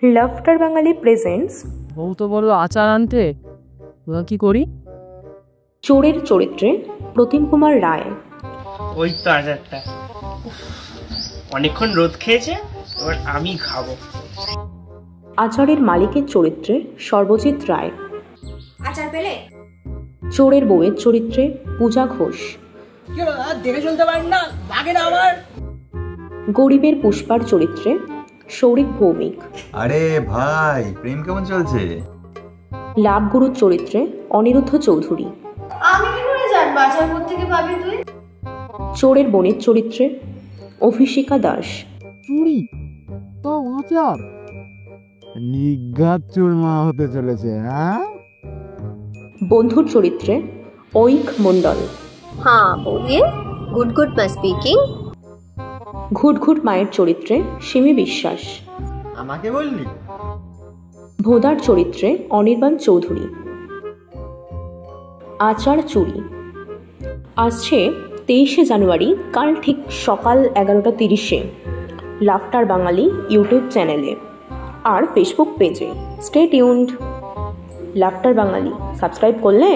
Laughter বাঙালি presents বউ তো বললো আচার আনতে, ওরা কি করি? চোরের চরিত্রে প্রতিম কুমার রায়। ওই তো আচারটা অনেকক্ষণ রোদ খেয়েছে, এবার আমি খাবো। আচারের মালিকের চরিত্রে সর্বজিৎ রায়। আচার পেলে? চোরের বউয়ের চরিত্রে পূজা ঘোষ। দেখে চলতে পারেন না, লাগে না আমার। গরিবের পুষ্পার চরিত্রে সৌরিক ভৌমিক। আরে ভাই, প্রেম কেমন চলছে? লাভগুরুর চরিত্রে অনিরুদ্ধ চৌধুরী। আমি কি করে জানবো আচার কোত্থেকে পাবি তুই? চোরের বোনের চরিত্রে অভিষিকা দাস। চুরি তো আচার, নিঘাত চুরমা হতে চলেছে। হ্যাঁ, বন্ধুর চরিত্রে ঐক মণ্ডল। हाँ बोलिए। गुड गुड मैं स्पीकिंग। ঘুটঘুট মায়ের চরিত্রে সিমি বিশ্বাস। আমাকে বললি? ভোদার চরিত্রে অনির্বাণ চৌধুরী। আচার চুরি আসছে 23শে জানুয়ারি, কাল ঠিক সকাল 11:30-এ লাফটার বাঙালি ইউটিউব চ্যানেলে আর ফেসবুক পেজে। Stay tuned. লাফটার বাঙালি সাবস্ক্রাইব করলে?